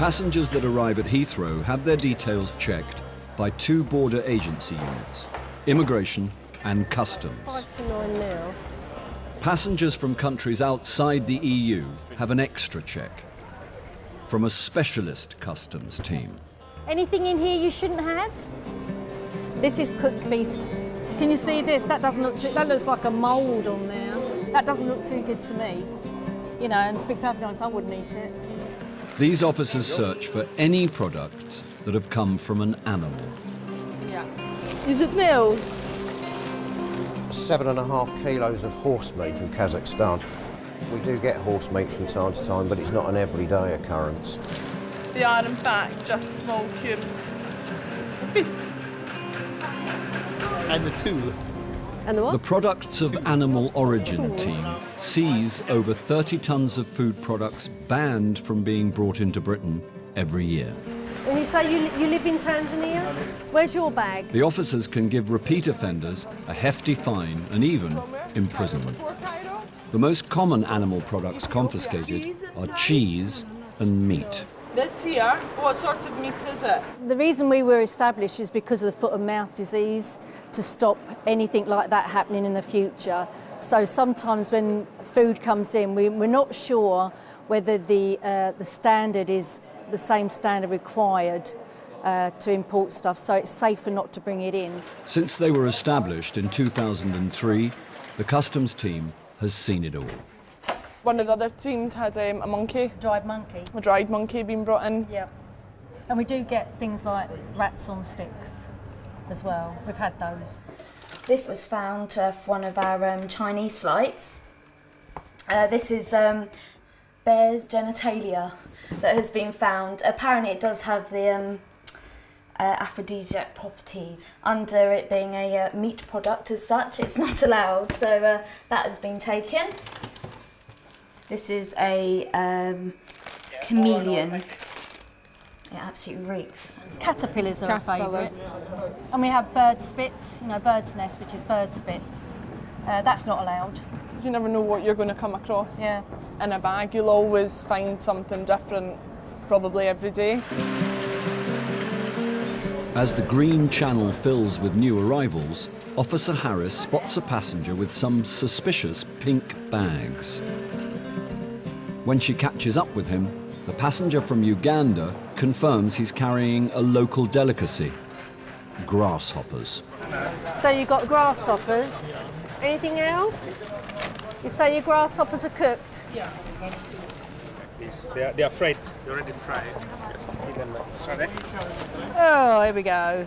Passengers that arrive at Heathrow have their details checked by 2 border agency units, immigration and customs. 5 to 9 now. Passengers from countries outside the EU have an extra check from a specialist customs team. Anything in here you shouldn't have? This is cooked beef. Can you see this? That doesn't look too, that looks like a mould on there. That doesn't look too good to me. You know, and to be perfectly honest, I wouldn't eat it. These officers search for any products that have come from an animal. Yeah. Is it nails? 7.5 kilos of horse meat from Kazakhstan. We do get horse meat from time to time, but it's not an everyday occurrence. They are, in fact, just small cubes. And the two. And the what? The Products of Animal Origin team seize over 30 tons of food products banned from being brought into Britain every year. And you say you live in Tanzania? Where's your bag? The officers can give repeat offenders a hefty fine and even imprisonment. The most common animal products confiscated are cheese and meat. This here, what sort of meat is it? The reason we were established is because of the foot and mouth disease, to stop anything like that happening in the future. So sometimes when food comes in, we're not sure whether the standard is the same standard required to import stuff, so it's safer not to bring it in. Since they were established in 2003, the customs team has seen it all. One of the other teams had a monkey. Dried monkey. A dried monkey being brought in. Yeah. And we do get things like rats on sticks as well. We've had those. This was found off one of our Chinese flights. This is bear's genitalia that has been found. Apparently it does have the aphrodisiac properties. Under it being a meat product as such, it's not allowed, so that has been taken. This is a chameleon. It absolutely reeks. Caterpillars are a favourite. And we have bird spit, you know, bird's nest, which is bird spit. That's not allowed. You never know what you're going to come across. Yeah. In a bag, you'll always find something different, probably every day. As the green channel fills with new arrivals, Officer Harris spots a passenger with some suspicious pink bags. When she catches up with him, the passenger from Uganda confirms he's carrying a local delicacy, grasshoppers. So you've got grasshoppers. Anything else? You say your grasshoppers are cooked? Yeah. They are fried. They're already fried. Just eat them like Oh, here we go.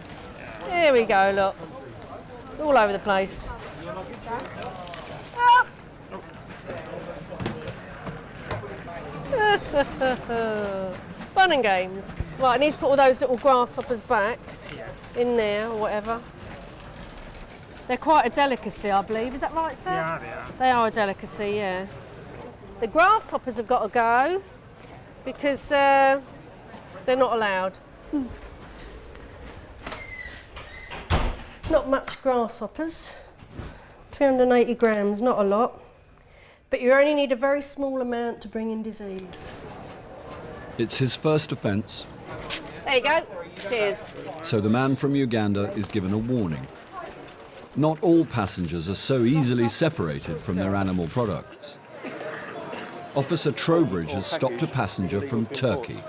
Here we go, look. All over the place. Ah. Fun and games. Right, I need to put all those little grasshoppers back in there or whatever. They're quite a delicacy, I believe. Is that right, sir? Yeah, they are. They are a delicacy, yeah. The grasshoppers have got to go because they're not allowed. Not much grasshoppers. 380 grams, not a lot. But you only need a very small amount to bring in disease. It's his first offence. There you go. Cheers. So the man from Uganda is given a warning. Not all passengers are so easily separated from their animal products. Officer Trowbridge has stopped a passenger from Turkey.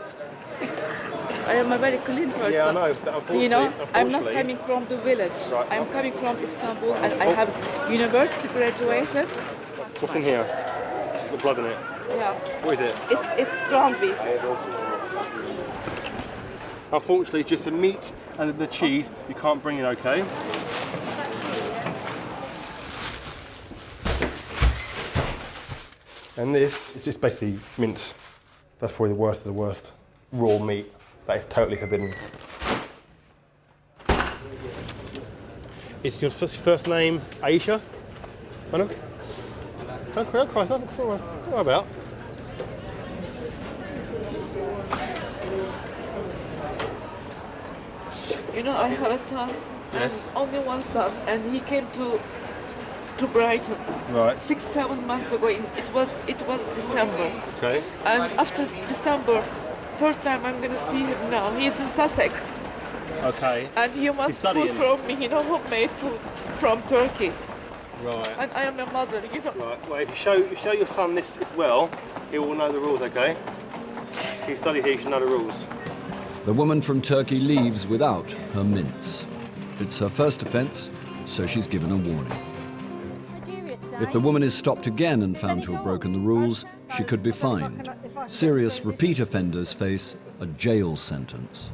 I am a very clean person. Yeah, I know, but unfortunately, you know, I'm not coming from the village. Right. I'm coming from Istanbul and I have university graduated. What's in here? The blood in it. Yeah. What is it? It's ground beef. Unfortunately, just the meat and the cheese you can't bring in, okay? And this is just basically mince. That's probably the worst of the worst. Raw meat. That is totally forbidden. Is your first name Aisha? Anna? Don't cry, don't worry about. You know, I have a son. Yes. Only one son, and he came to Brighton. Right. 6-7 months ago. It was December. Okay. And after December, first time I'm going to see him now. He's in Sussex. Okay. And he wants food from me, you know, homemade food from Turkey. Right. And I am a mother, you know. Right. Well, if you show your son this as well, he will know the rules. Okay. If you study here, you should know the rules. The woman from Turkey leaves without her mints. It's her first offence, so she's given a warning. If the woman is stopped again and found to have broken the rules, she could be fined. Serious repeat offenders face a jail sentence.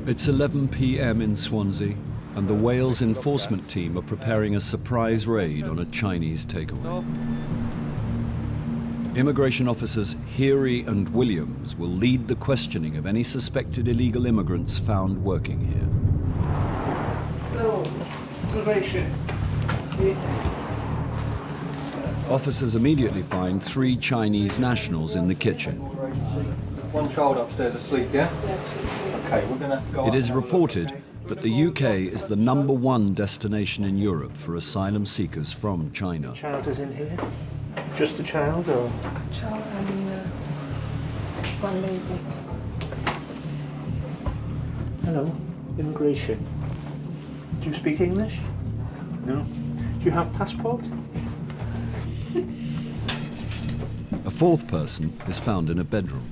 It's 11 p.m. in Swansea, and the Wales enforcement team are preparing a surprise raid on a Chinese takeaway. Immigration officers Heary and Williams will lead the questioning of any suspected illegal immigrants found working here. Hello, immigration. Officers immediately find 3 Chinese nationals in the kitchen. One child upstairs asleep, yeah? Okay, we're going to go. It is reported that the UK is the #1 destination in Europe for asylum seekers from China. Child is in here? Just the child, or? Child and one lady. Hello, immigration. Do you speak English? No. Do you have passport? A 4th person is found in a bedroom.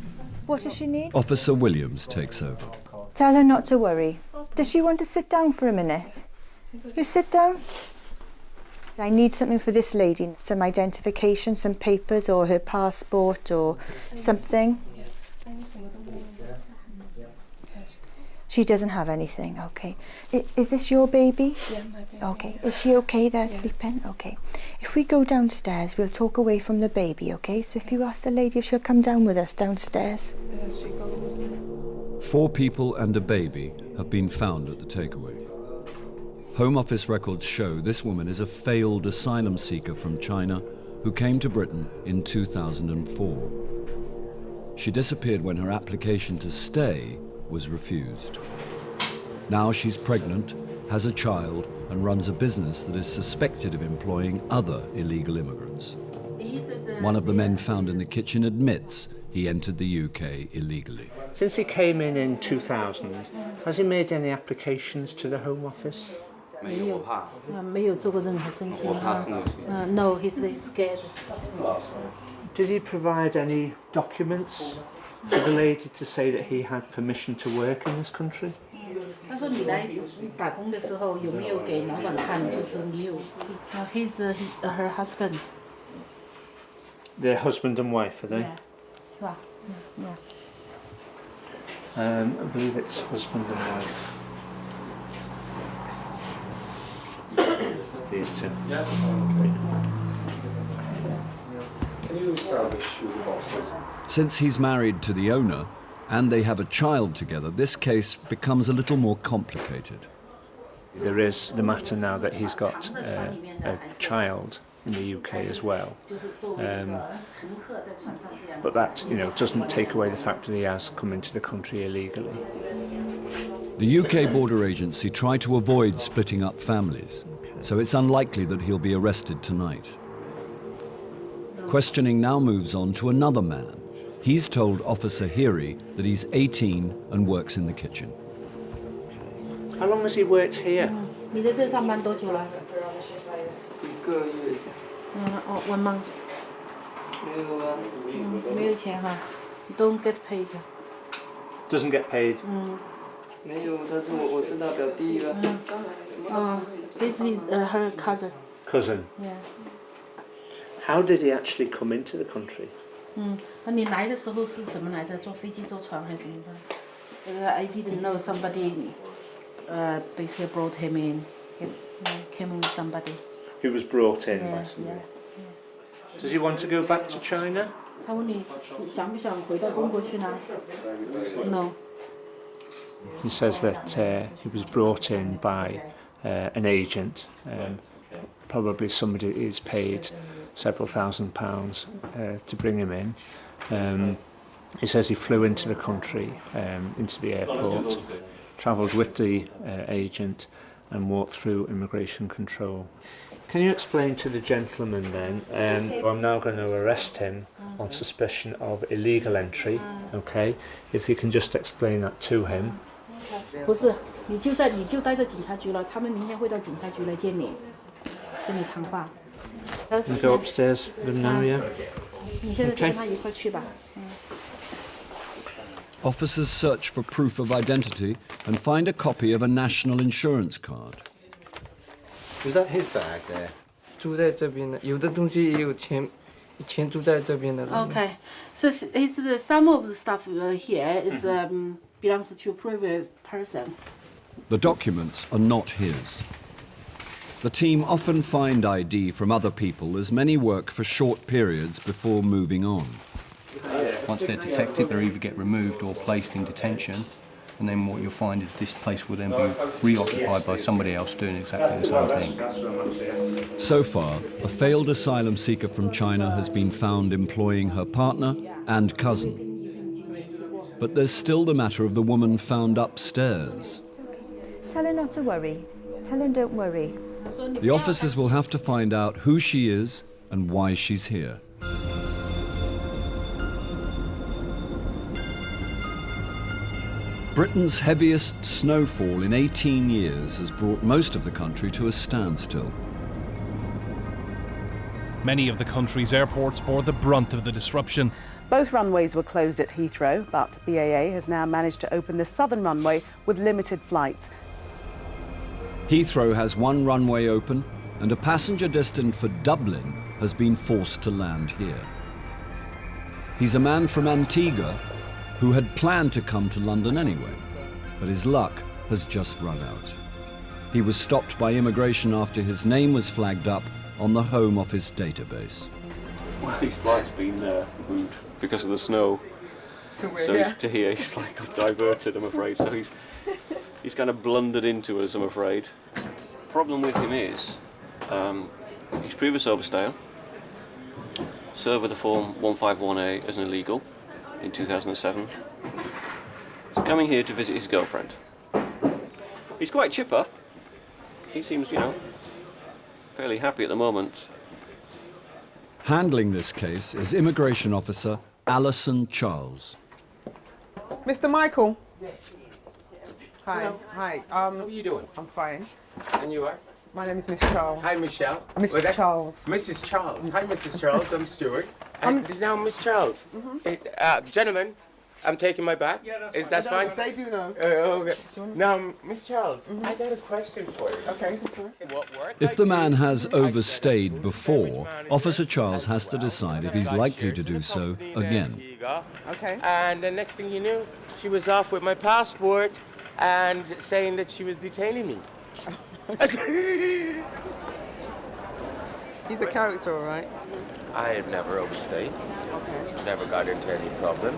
What does she need? Officer Williams takes over. Tell her not to worry. Does she want to sit down for a minute? You sit down. I need something for this lady, some identification, some papers, or her passport, or something. She doesn't have anything, okay. Is this your baby? Yeah, my baby. Okay. Is she okay there, sleeping? Okay. If we go downstairs, we'll talk away from the baby, okay? So if you ask the lady if she'll come down with us downstairs. Yeah, she goes. 4 people and a baby have been found at the takeaway. Home Office records show this woman is a failed asylum seeker from China who came to Britain in 2004. She disappeared when her application to stay was refused. Now she's pregnant, has a child, and runs a business that is suspected of employing other illegal immigrants. One of the men found in the kitchen admits he entered the UK illegally. Since he came in 2000, has he made any applications to the Home Office? No, he's scared. Did he provide any documents to the lady to say that he had permission to work in this country? He's her husband. They're husband and wife, are they? Yeah. I believe it's husband and wife. These two. Can you establish who the boss is? Since he's married to the owner and they have a child together, this case becomes a little more complicated. There is the matter now that he's got a child in the UK as well. But that, doesn't take away the fact that he has come into the country illegally. The UK Border Agency tried to avoid splitting up families, so it's unlikely that he'll be arrested tonight. Questioning now moves on to another man. He's told Officer Heary that he's 18 and works in the kitchen. How long has he worked here? 1 month. Don't get paid. Doesn't get paid? This is her cousin. Cousin? Yeah. How did he actually come into the country? 你来的时候是怎么来的？坐飞机、坐船还是怎么着？I didn't know somebody basically brought him in. He came in with somebody. He was brought in by Yeah, somebody. yeah. Does he want to go back to China? 他问你想不想回到中国去呢 ？No. He says that he was brought in by an agent, probably somebody who's paid several £1,000s to bring him in. He says he flew into the country, into the airport, travelled with the agent and walked through immigration control. Can you explain to the gentleman then, I'm now going to arrest him on suspicion of illegal entry. Okay, if you can just explain that to him. 不是，你就待在警察局了，他们明天会到警察局来见你，跟你谈话。 You go upstairs with him now, yeah? 你现在就跟他一块去吧。 Officers search for proof of identity and find a copy of a national insurance card. Was that his bag there? 住在这边的，有的东西也有钱，以前住在这边的人。 Okay, so some of the stuff here is belongs to a private person. The documents are not his. The team often find ID from other people as many work for short periods before moving on. Once they're detected, they either get removed or placed in detention, and then what you'll find is this place will then be reoccupied by somebody else doing exactly the same thing. So far, a failed asylum seeker from China has been found employing her partner and cousin. But there's still the matter of the woman found upstairs. Tell her not to worry. Tell her don't worry. The officers will have to find out who she is and why she's here. Britain's heaviest snowfall in 18 years has brought most of the country to a standstill. Many of the country's airports bore the brunt of the disruption. Both runways were closed at Heathrow, but BAA has now managed to open the southern runway with limited flights. Heathrow has one runway open, and a passenger destined for Dublin has been forced to land here. He's a man from Antigua who had planned to come to London anyway, but his luck has just run out. He was stopped by immigration after his name was flagged up on the Home Office database. Well, his flight's been moved because of the snow. To here, he's like got diverted, I'm afraid. So he's kind of blundered into us, I'm afraid. Problem with him is, he's previous overstayer, served with the form 151A as an illegal in 2007. He's coming here to visit his girlfriend. He's quite chipper. He seems, you know, fairly happy at the moment. Handling this case is Immigration Officer Alison Charles. Mr. Michael. Hi. Hello. Hi. How are you doing? I'm fine. And you are? My name is Miss Charles. Hi, Michelle. Mrs. Charles. Mrs. Charles. Hi, Mrs. Charles. I'm Stuart. Now, Miss Charles. Gentlemen, I'm taking my bag. Yeah, that's fine. That fine? They do know. Okay. Now, Miss Charles, I got a question for you. Okay. If the man has overstayed before, Officer Charles has to decide if he's likely to do so again. Okay. And the next thing you knew, she was off with my passport and saying that she was detaining me. He's a character, all right? I have never overstayed. Okay. Never got into any problem.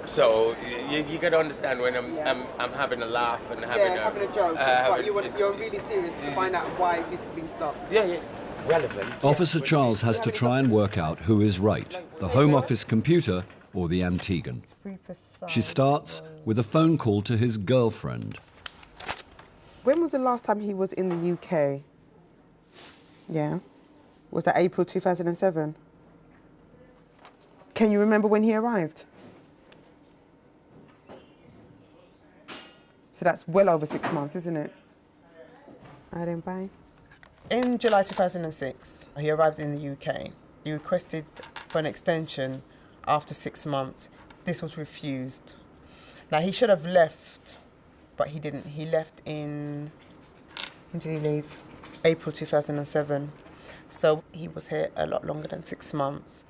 So you got to understand when I'm having a laugh and having a joke. But you're really serious to find out why you've been stopped. Yeah. Relevant. Officer Charles has to try and work out who is right, the Home Office computer or the Antiguan. She starts with a phone call to his girlfriend. When was the last time he was in the UK? Yeah. Was that April 2007? Can you remember when he arrived? So that's well over 6 months, isn't it? I didn't buy. In July 2006, he arrived in the UK. He requested for an extension after 6 months. This was refused. Now, he should have left, but he didn't. He left in, when did he leave? April 2007. So he was here a lot longer than 6 months.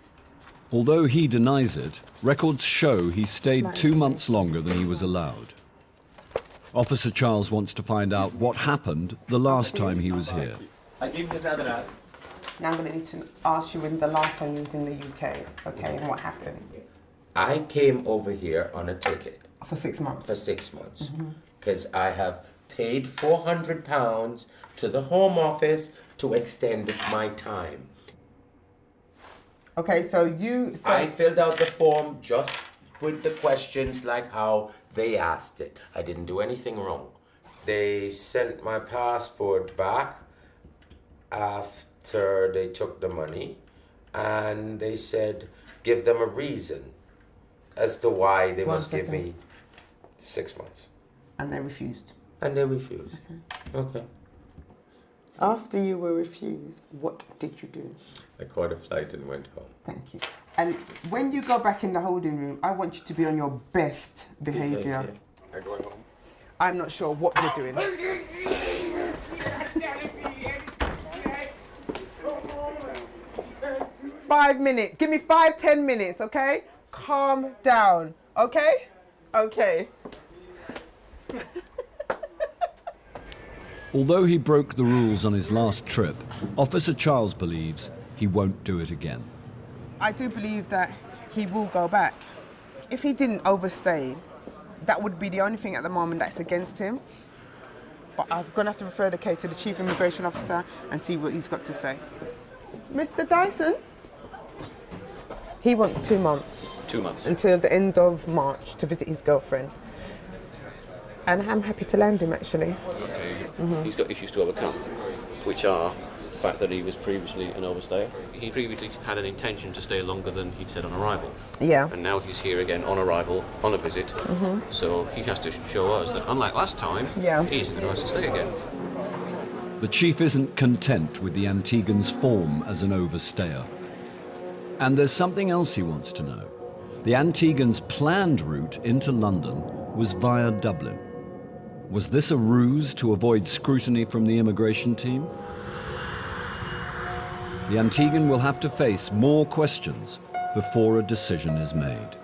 Although he denies it, records show he stayed 2 months longer than he was allowed. Officer Charles wants to find out what happened the last time he was here. I give this address. Now I'm going to need to ask you when the last time you was in the UK, okay, and what happened. I came over here on a ticket. For 6 months? For 6 months. Because I have paid £400 to the Home Office to extend my time. Okay, so I filled out the form just with the questions like how they asked it. I didn't do anything wrong. They sent my passport back After they took the money, and they said, give them a reason as to why they must give me 6 months. And they refused? And they refused. Okay. After you were refused, what did you do? I caught a flight and went home. Thank you. And when you go back in the holding room, I want you to be on your best behaviour. I'm going home. I'm not sure what you're doing. 5 minutes. Give me 5-10 minutes, okay? Calm down, okay? Okay. Although he broke the rules on his last trip, Officer Charles believes he won't do it again. I do believe that he will go back. If he didn't overstay, that would be the only thing at the moment that's against him. But I'm going to have to refer the case to the Chief Immigration Officer and see what he's got to say. Mr. Dyson? He wants 2 months. 2 months. Until the end of March to visit his girlfriend. And I'm happy to land him, actually. Okay. He's got issues to overcome, which are the fact that he was previously an overstayer. He previously had an intention to stay longer than he'd said on arrival. Yeah. And now he's here again on arrival, on a visit. So he has to show us that, unlike last time, he isn't going to ask to stay again. The chief isn't content with the Antiguan's form as an overstayer. And there's something else he wants to know. The Antiguan's planned route into London was via Dublin. Was this a ruse to avoid scrutiny from the immigration team? The Antiguan will have to face more questions before a decision is made.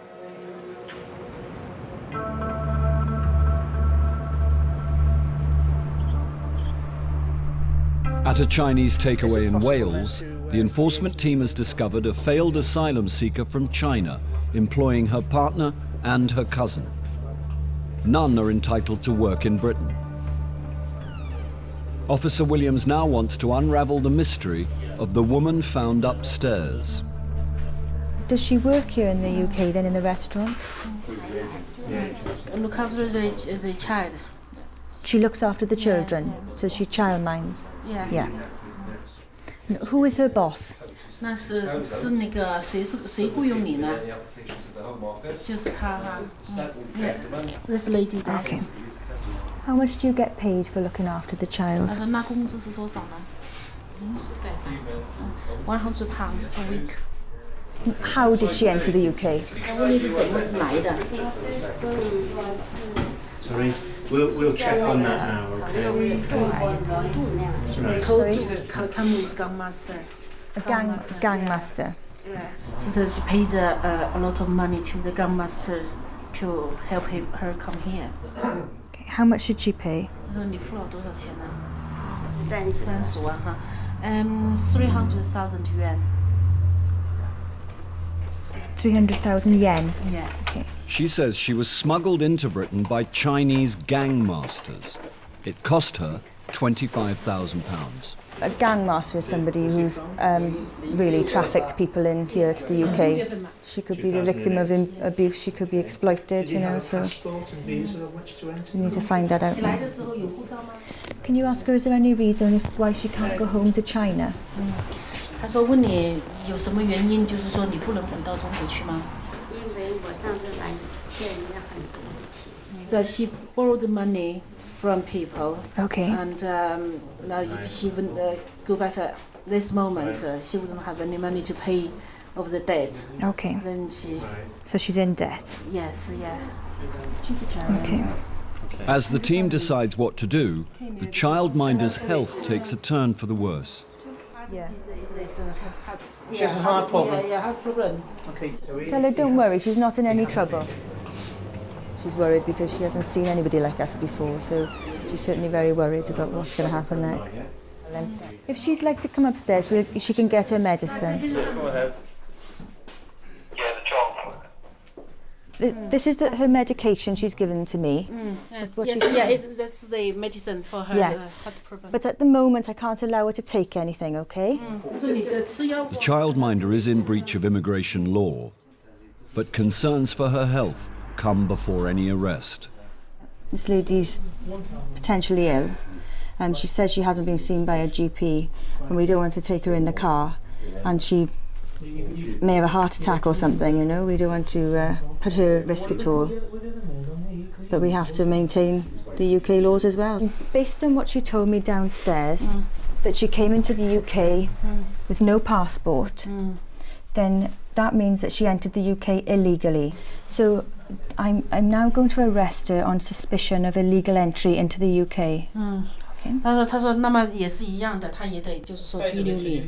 At a Chinese takeaway in Wales, the enforcement team has discovered a failed asylum seeker from China, employing her partner and her cousin. None are entitled to work in Britain. Officer Williams now wants to unravel the mystery of the woman found upstairs. Does she work here in the UK, then in the restaurant? Look after the child. She looks after the children, so she child minds. Yeah. And who is her boss? 那是那个谁雇佣你呢？就是他哈。Yeah, this lady. Okay. How much do you get paid for looking after the child? 那工资是多少呢？100 pounds a week. How did she enter the UK? 问你是怎么来的？ Sorry, we'll check on that now. Okay. Come with gang master. A gang master. She said she paid a lot of money to the gang master to help her come here. Okay. How much should she pay? 她说你付了多少钱呢？30万哈，300,000 yuan. 300,000 yen. Yeah. Okay. She says she was smuggled into Britain by Chinese gang masters. It cost her £25,000. A gang master is somebody who's really trafficked people in here to the UK. She could be the victim of abuse, she could be exploited, you know, so we need to find that out now. Can you ask her, is there any reason why she can't go home to China? 他说问你有什么原因，就是说你不能回到中国去吗？因为我上次来欠人家很多的钱。That she borrowed money from people. Okay. And now if she would go back at this moment, she wouldn't have any money to pay of the debt. Okay. Then she. So she's in debt. Yes. Yeah. Okay. As the team decides what to do, the childminder's health takes a turn for the worse. Yeah. She has a heart problem. Yeah, heart problem. Okay. Tell her, don't worry, she's not in any trouble. She's worried because she hasn't seen anybody like us before, so she's certainly very worried about what's going to happen next. If she'd like to come upstairs, she can get her medicine. Go ahead. This is her medication she's given to me. That's the medicine for her yes. heart problem. But at the moment, I can't allow her to take anything, okay? The childminder is in breach of immigration law, but concerns for her health come before any arrest. This lady's potentially ill, She says she hasn't been seen by a GP and we don't want to take her in the car and she may have a heart attack or something, you know. We don't want to put her at risk at all. But we have to maintain the UK laws as well. Based on what she told me downstairs, that she came into the UK with no passport, then that means that she entered the UK illegally. So I'm now going to arrest her on suspicion of illegal entry into the UK. Okay. 他说那么也是一样的，他也得就是说拘留你。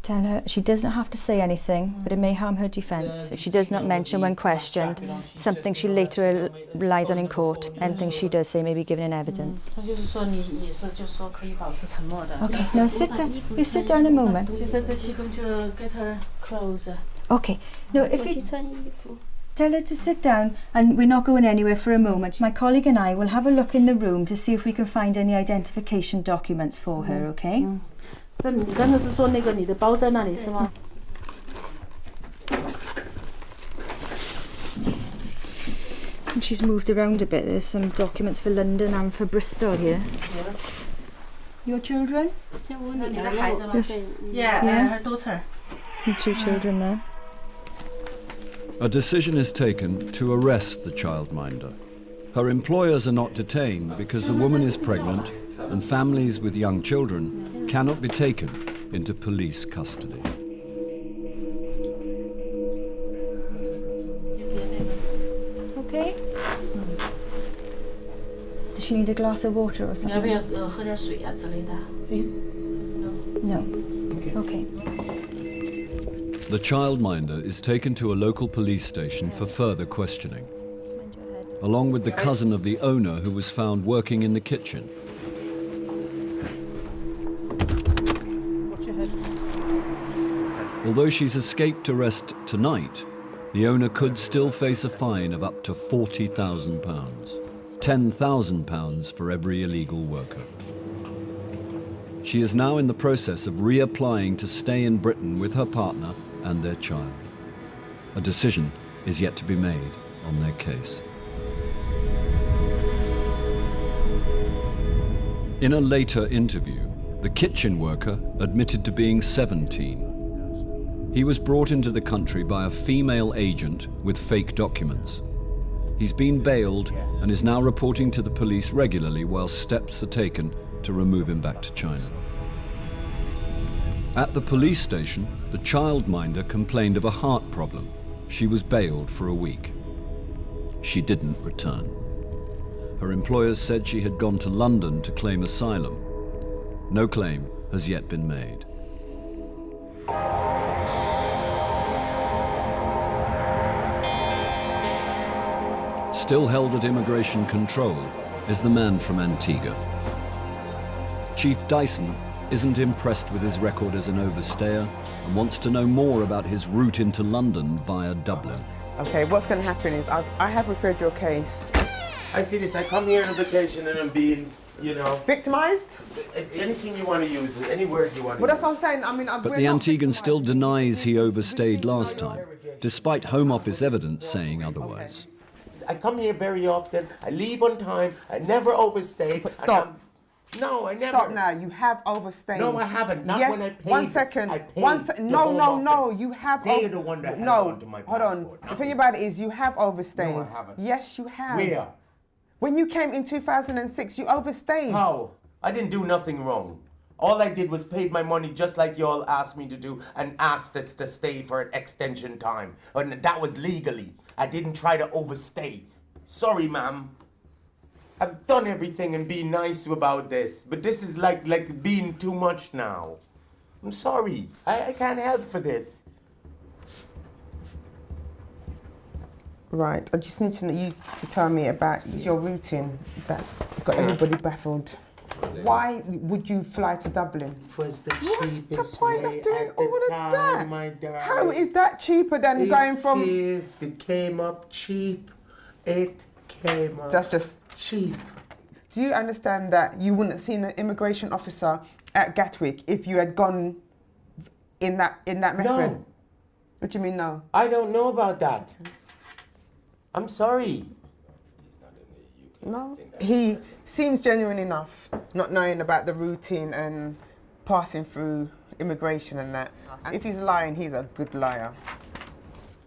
Tell her she doesn't have to say anything, but it may harm her defence if she does not mention when questioned something she later relies on in court. Anything she does say may be given in evidence. 他就是说你也是就是说可以保持沉默的。 Okay, now sit down. You sit down a moment. She said that she's going to get her clothes. Okay. No, if you tell her to sit down, and we're not going anywhere for a moment. My colleague and I will have a look in the room to see if we can find any identification documents for her. Okay. 那你刚才是说那个你的包在那里是吗？ She's moved around a bit. There's some documents for London and for Bristol here. Your children? Yeah, her daughter. And 2 children there. A decision is taken to arrest the childminder. Her employers are not detained because the woman is pregnant and families with young children cannot be taken into police custody. Okay. Does she need a glass of water or something? 要不要喝点水啊之类的？ No. Okay. The childminder is taken to a local police station for further questioning, along with the cousin of the owner who was found working in the kitchen. Although she's escaped arrest tonight, the owner could still face a fine of up to £40,000, £10,000 for every illegal worker. She is now in the process of reapplying to stay in Britain with her partner and their child. A decision is yet to be made on their case. In a later interview, the kitchen worker admitted to being 17. He was brought into the country by a female agent with fake documents. He's been bailed and is now reporting to the police regularly while steps are taken to remove him back to China. At the police station, the childminder complained of a heart problem. She was bailed for a week. She didn't return. Her employers said she had gone to London to claim asylum. No claim has yet been made. Still held at immigration control is the man from Antigua. Chief Dyson isn't impressed with his record as an overstayer and wants to know more about his route into London via Dublin. Okay, what's going to happen is I have referred your case. I see this. I come here on a vacation and I'm being, you know... Victimised? Anything you want to use, any word you want to use. Well, that's what I'm saying. I mean, but the Antiguan still denies he overstayed last time, despite Home Office evidence saying otherwise. I come here very often. I leave on time. I never overstay. But stop. No, I never. Stop now. You have overstayed. No, I haven't. Not when I paid. 1 second. I paid No. You have. They're the one that held on to my passport. Hold on. The thing about it is you have overstayed. No, I haven't. Yes, you have. Where? When you came in 2006, you overstayed. How? I didn't do nothing wrong. All I did was paid my money just like y'all asked me to do and asked us to stay for an extension time. And that was legally. I didn't try to overstay. Sorry, ma'am. I've done everything and been nice about this, but this is like being too much now. I'm sorry. I can't help for this. Right, I just need you to tell me about your routine that's got everybody baffled. Why would you fly to Dublin? Was the What's the point of doing all of that? How is that cheaper than going from... It came up cheap. It came up That's just cheap. Do you understand that you wouldn't have seen an immigration officer at Gatwick if you had gone in that method? No. What do you mean no? I don't know about that. I'm sorry. No. He seems genuine enough, not knowing about the routine and passing through immigration and that. If he's lying, he's a good liar.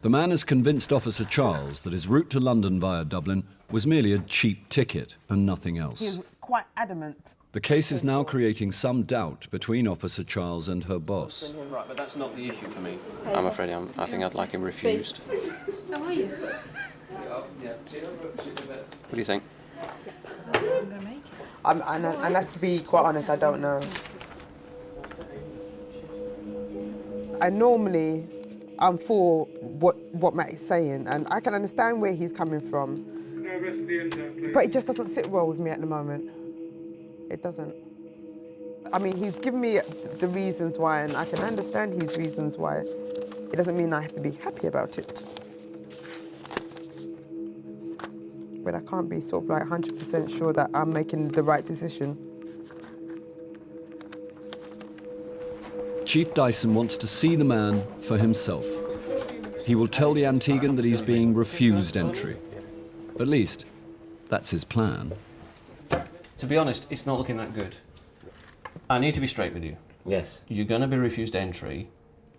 The man has convinced Officer Charles that his route to London via Dublin was merely a cheap ticket and nothing else. He's quite adamant. The case is now creating some doubt between Officer Charles and her boss. Right, but that's not the issue for me. I'm afraid I think I'd like him refused. How are you? What do you think? And that's to be quite honest, I don't know. I'm for what Matt is saying, and I can understand where he's coming from. But it just doesn't sit well with me at the moment. It doesn't. I mean, he's given me the reasons why, and I can understand his reasons why. It doesn't mean I have to be happy about it. But I can't be sort of like 100% sure that I'm making the right decision. Chief Dyson wants to see the man for himself. He will tell the Antiguan that he's being refused entry. At least, that's his plan. To be honest, it's not looking that good. I need to be straight with you. Yes. You're going to be refused entry,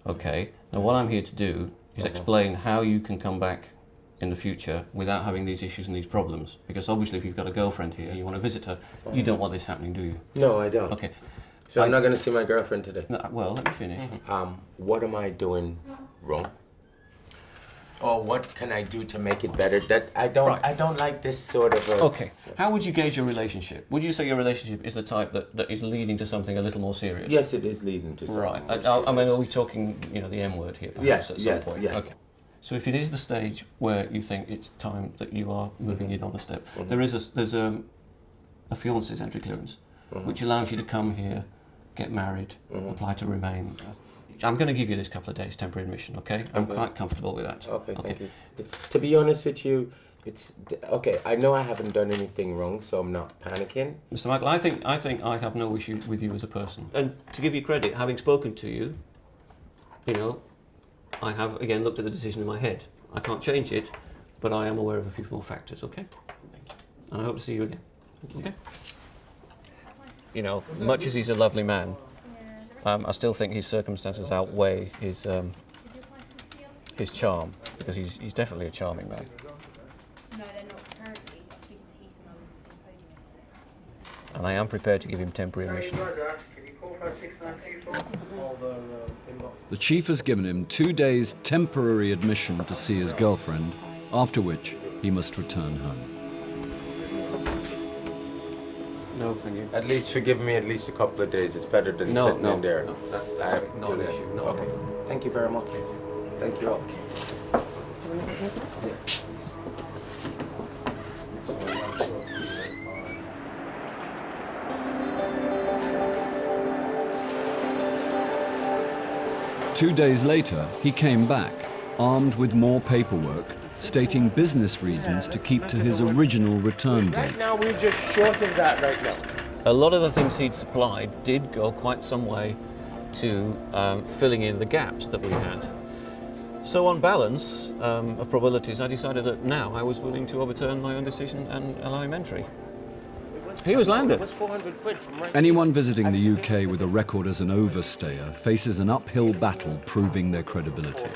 okay? Now what I'm here to do is explain how you can come back in the future without having these issues and these problems. Because obviously if you've got a girlfriend here, you want to visit her, you don't want this happening, do you? No, I don't. Okay. So I'm not going to see my girlfriend today? No, well, let me finish. What am I doing wrong? Or what can I do to make it better? That I don't like this sort of Okay. How would you gauge your relationship? Would you say your relationship is the type that is leading to something a little more serious? Yes, it is leading to something more serious. I mean, are we talking, the M word here, perhaps, at some point? Yes. Okay. So if it is the stage where you think it's time that you are moving in on a step, there's a fiancé's entry clearance, which allows you to come here, get married, apply to remain. I'm going to give you this couple of days temporary admission, okay? I'm quite comfortable with that. Okay, thank you. To be honest with you, it's okay. I know I haven't done anything wrong, so I'm not panicking. Mr. Michael, I think I have no issue with you as a person. And to give you credit, having spoken to you, I have again looked at the decision in my head. I can't change it, but I am aware of a few more factors, okay? Thank you. And I hope to see you again. Okay? Much as he's a lovely man, I still think his circumstances outweigh his charm, because he's definitely a charming man. No, they're not currently. Speaking to Heath when I was in podium. And I am prepared to give him temporary admission. The chief has given him 2 days temporary admission to see his girlfriend, after which he must return home. No, thank you. At least forgive me at least a couple of days. It's better than sitting in there. No, that's not an issue. No. Okay. Thank you very much. Thank you all. Two days later, he came back, armed with more paperwork, stating business reasons to keep to his original return date. Right now, we're just short of that right now. A lot of the things he'd supplied did go quite some way to filling in the gaps that we had. So on balance of probabilities, I decided that now I was willing to overturn my own decision and allow him entry. He was landed. Anyone visiting the UK with a record as an overstayer faces an uphill battle proving their credibility.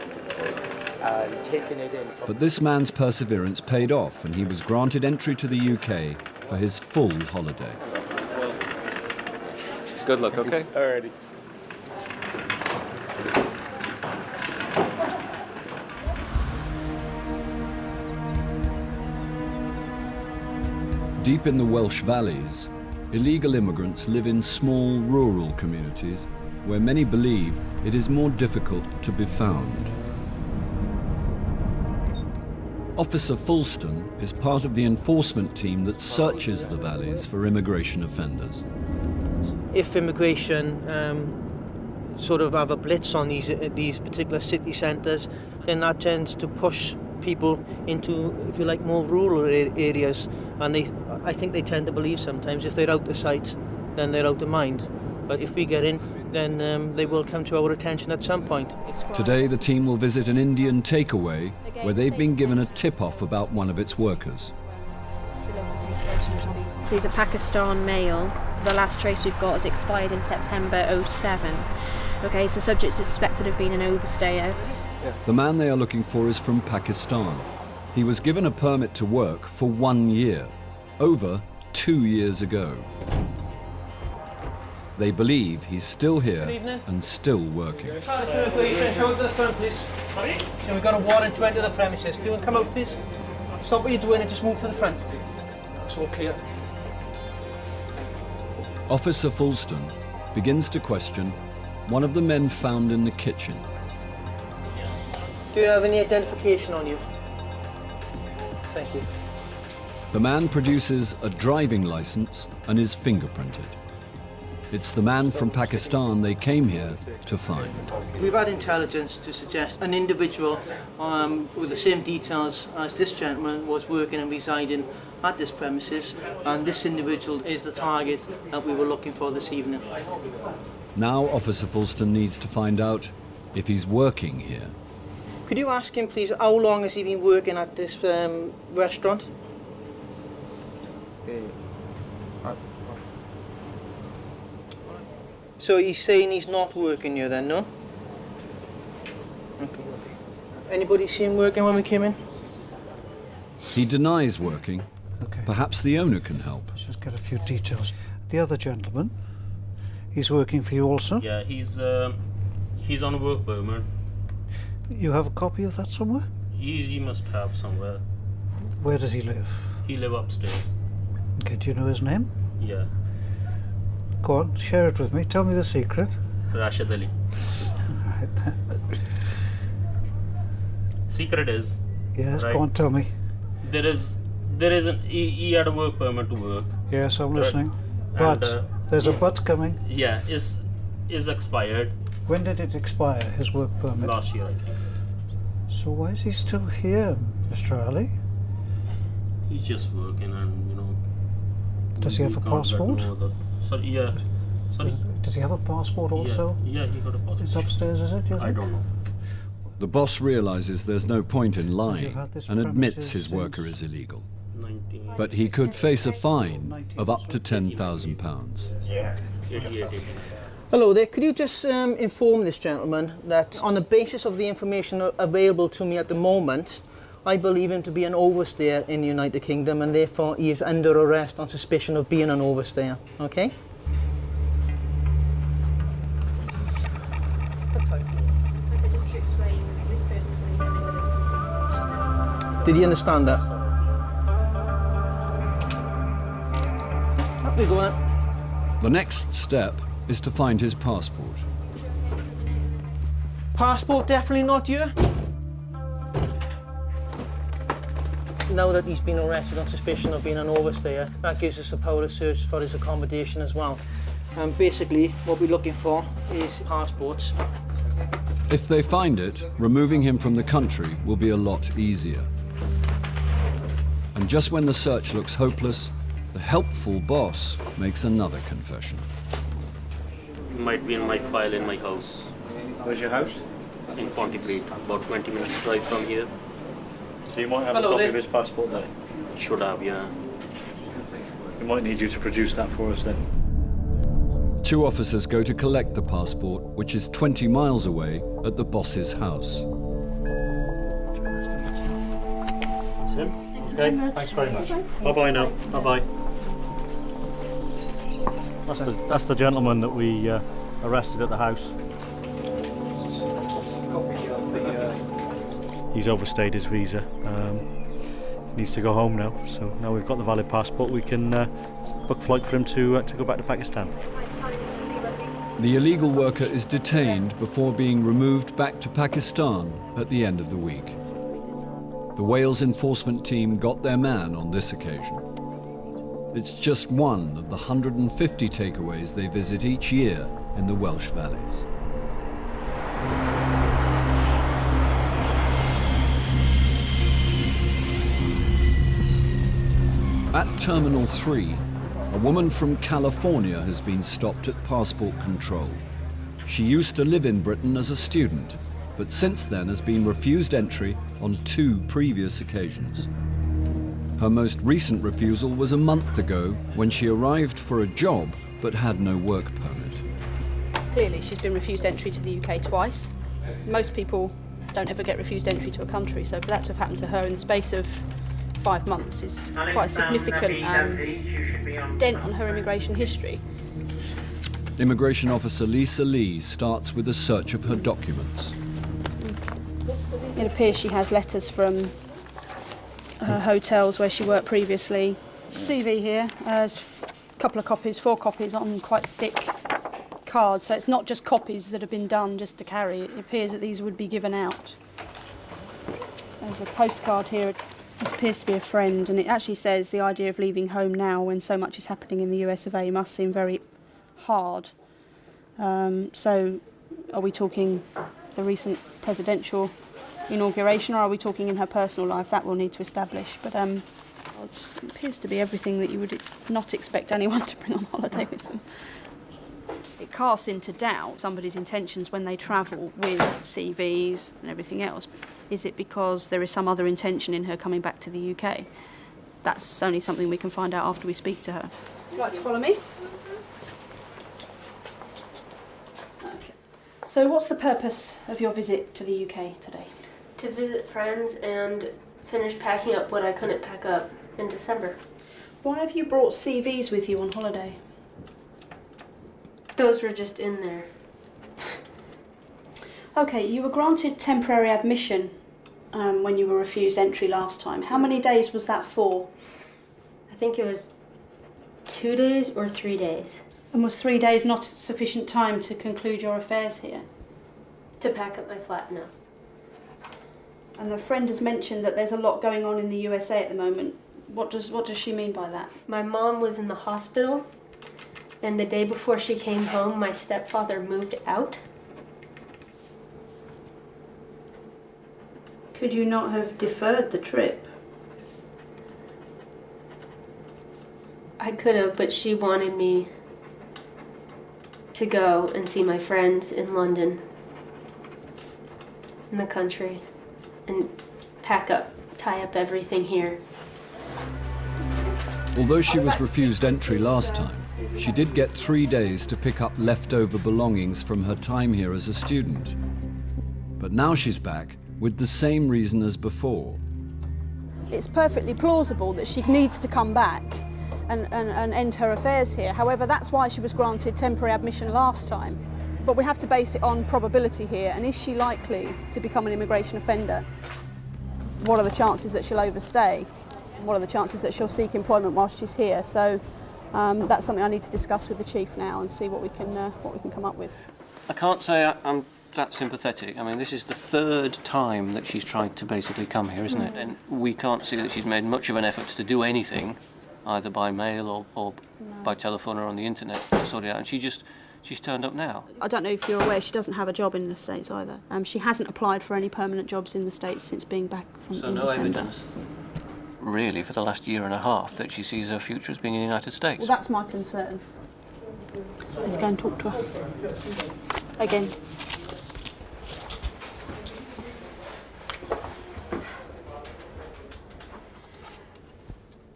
But this man's perseverance paid off, and he was granted entry to the UK for his full holiday. Good luck, okay? Alrighty. Deep in the Welsh valleys, illegal immigrants live in small rural communities where many believe it is more difficult to be found. Officer Fulston is part of the enforcement team that searches the valleys for immigration offenders. If immigration sort of have a blitz on these particular city centres, then that tends to push people into, if you like, more rural areas, and I think they tend to believe sometimes if they're out of sight, then they're out of mind. But if we get in, then they will come to our attention at some point. Today, the team will visit an Indian takeaway where they've been given a tip-off about one of its workers. So he's a Pakistan male. So the last trace we've got is expired in September 07. Okay, so subject is suspected of being an overstayer. The man they are looking for is from Pakistan. He was given a permit to work for 1 year, over 2 years ago. They believe he's still here and still working. Paris for immigration, come up to the front, please. Sorry? So we've got a warrant to enter the premises. Do you want to come out, please? Stop what you're doing and just move to the front. It's all clear. Officer Fulston begins to question one of the men found in the kitchen. Do you have any identification on you? Thank you. The man produces a driving license and is fingerprinted. It's the man from Pakistan they came here to find. We've had intelligence to suggest an individual with the same details as this gentleman was working and residing at this premises, and this individual is the target that we were looking for this evening. Now Officer Fulston needs to find out if he's working here. Could you ask him, please, how long has he been working at this restaurant? So he's saying he's not working here then, no? Okay. Anybody see him working when we came in? He denies working. Okay. Perhaps the owner can help. Let's just get a few details. The other gentleman, he's working for you also? Yeah, he's on a work permit. You have a copy of that somewhere? He must have somewhere. Where does he live? He live upstairs. Okay, do you know his name? Yeah. Go on, share it with me. Tell me the secret. Rashid Ali. Secret is... Yes, right, go on, tell me. He had a work permit to work. Yes, I'm right? listening. But, there's a yeah. but coming. Yeah, is expired. When did it expire, his work permit? Last year, I think. So why is he still here, Mr. Ali? He's just working and, you know... Does he have a passport? Sorry, yeah. Sorry? Does he have a passport also? Yeah, he got a passport. It's upstairs, is it? I don't know. The boss realizes there's no point in lying and admits his since worker is illegal. But he could face a fine of up to £10,000. Yeah. Hello there, could you just inform this gentleman that on the basis of the information available to me at the moment, I believe him to be an overstayer in the United Kingdom, and therefore he is under arrest on suspicion of being an overstayer, okay? Just to explain, this person's only been with us to the station. Did you understand that? Up we go then. The next step is to find his passport. Passport definitely not you? Now that he's been arrested on suspicion of being an overstayer, that gives us the power to search for his accommodation as well. And basically, what we're looking for is passports. If they find it, removing him from the country will be a lot easier. And just when the search looks hopeless, the helpful boss makes another confession. It might be in my file in my house. Where's your house? In Pontypridd, about 20 minutes drive from here. So you might have a copy of his passport there? Should have, yeah. We might need you to produce that for us then. Two officers go to collect the passport, which is 20 miles away at the boss's house. That's him. Okay, thanks very much. Bye-bye now. Bye-bye. That's the gentleman that we arrested at the house. He's overstayed his visa. Needs to go home now. So now we've got the valid passport, we can book flight for him to go back to Pakistan. The illegal worker is detained before being removed back to Pakistan at the end of the week. The Wales enforcement team got their man on this occasion. It's just one of the 150 takeaways they visit each year in the Welsh valleys. At Terminal 3, a woman from California has been stopped at passport control. She used to live in Britain as a student, but since then has been refused entry on 2 previous occasions. Her most recent refusal was a month ago when she arrived for a job but had no work permit. Clearly, she's been refused entry to the UK twice. Most people don't ever get refused entry to a country, so for that to have happened to her in the space of 5 months is quite a significant dent on her immigration history. Immigration officer Lisa Lee starts with a search of her documents. It appears she has letters from her hotels where she worked previously. CV here, there's a couple of copies, 4 copies on quite thick cards, so it's not just copies that have been done just to carry. It appears that these would be given out. There's a postcard here. This appears to be a friend, and it actually says the idea of leaving home now when so much is happening in the U.S.A. must seem very hard. So are we talking the recent presidential inauguration, or are we talking in her personal life? That we'll need to establish. But it appears to be everything that you would not expect anyone to bring on holiday with them. It casts into doubt somebody's intentions when they travel with CVs and everything else. Is it because there is some other intention in her coming back to the UK? That's only something we can find out after we speak to her. Would you like to follow me? Okay. So what's the purpose of your visit to the UK today? To visit friends and finish packing up what I couldn't pack up in December. Why have you brought CVs with you on holiday? Those were just in there. Okay, you were granted temporary admission when you were refused entry last time. How many days was that for? I think it was 2 days or 3 days. And was 3 days not sufficient time to conclude your affairs here? To pack up my flat, no. And the friend has mentioned that there's a lot going on in the USA at the moment. What does she mean by that? My mom was in the hospital, and the day before she came home, my stepfather moved out. Could you not have deferred the trip? I could have, but she wanted me to go and see my friends in London, in the country, and pack up, tie up everything here. Although she was refused entry last time, she did get 3 days to pick up leftover belongings from her time here as a student. But now she's back with the same reason as before. It's perfectly plausible that she needs to come back and end her affairs here. However, that's why she was granted temporary admission last time. But we have to base it on probability here, and is she likely to become an immigration offender? What are the chances that she'll overstay? What are the chances that she'll seek employment whilst she's here? So that's something I need to discuss with the chief now and see what we can come up with. I can't say I'm that sympathetic. I mean, this is the 3rd time that she's tried to basically come here, isn't it? And we can't see that she's made much of an effort to do anything, either by mail or by telephone or on the internet to sort it out. And she's turned up now. I don't know if you're aware, she doesn't have a job in the States either. She hasn't applied for any permanent jobs in the States since being back in no December. Evidence, really, for the last year and a half, that she sees her future as being in the United States. Well, that's my concern. Let's go and talk to her. Again.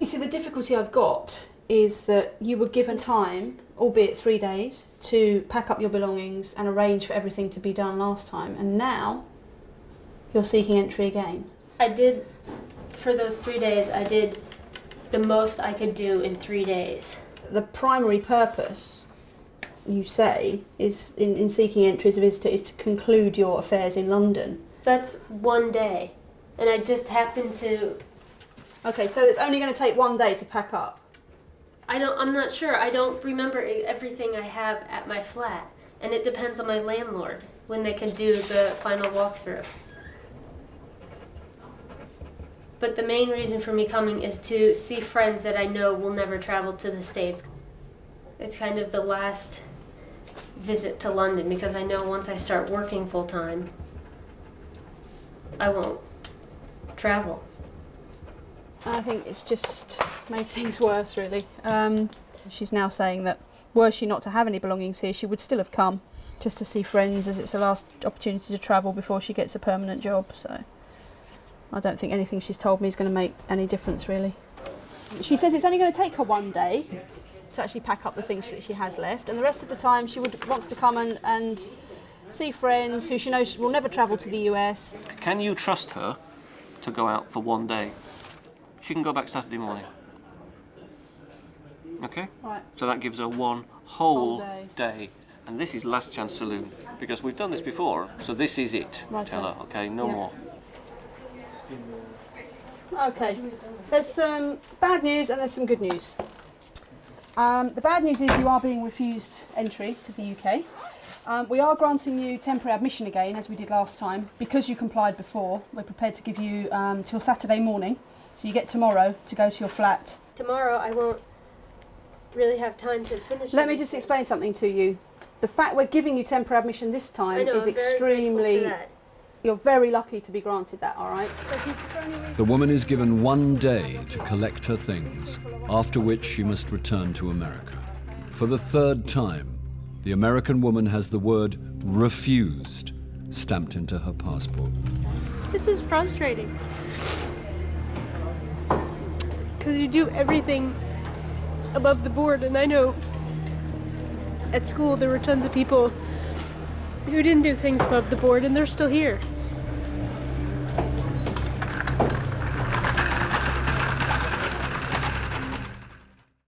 You see, the difficulty I've got is that you were given time, albeit 3 days, to pack up your belongings and arrange for everything to be done last time, and now you're seeking entry again. I did, for those 3 days, I did the most I could do in 3 days. The primary purpose, you say, is in seeking entry as a visitor is to conclude your affairs in London. That's 1 day, and I just happened to... Okay, so it's only going to take 1 day to pack up? I'm not sure. I don't remember everything I have at my flat, and it depends on my landlord when they can do the final walkthrough. But the main reason for me coming is to see friends that I know will never travel to the States. It's kind of the last visit to London, because I know once I start working full-time, I won't travel. I think it's just made things worse, really. She's now saying that were she not to have any belongings here, she would still have come just to see friends, as it's the last opportunity to travel before she gets a permanent job. So I don't think anything she's told me is going to make any difference, really. She says it's only going to take her 1 day to actually pack up the things that she has left, and the rest of the time she wants to come and see friends who she knows will never travel to the US. Can you trust her to go out for 1 day? She can go back Saturday morning. Okay? Right. So that gives her one whole day. And this is last chance saloon, because we've done this before, so this is it. Right. Tell her, okay? No more. Okay, there's some bad news and there's some good news. The bad news is you are being refused entry to the UK. We are granting you temporary admission again, as we did last time, because you complied before. We're prepared to give you till Saturday morning, so you get tomorrow to go to your flat. Tomorrow I won't really have time to finish. Let me just explain something to you. The fact we're giving you temporary admission this time is extremely... You're very lucky to be granted that, all right? The woman is given 1 day to collect her things, after which she must return to America. For the 3rd time, the American woman has the word refused stamped into her passport. This is frustrating. Because you do everything above the board, and I know at school there were tons of people who didn't do things above the board, and they're still here.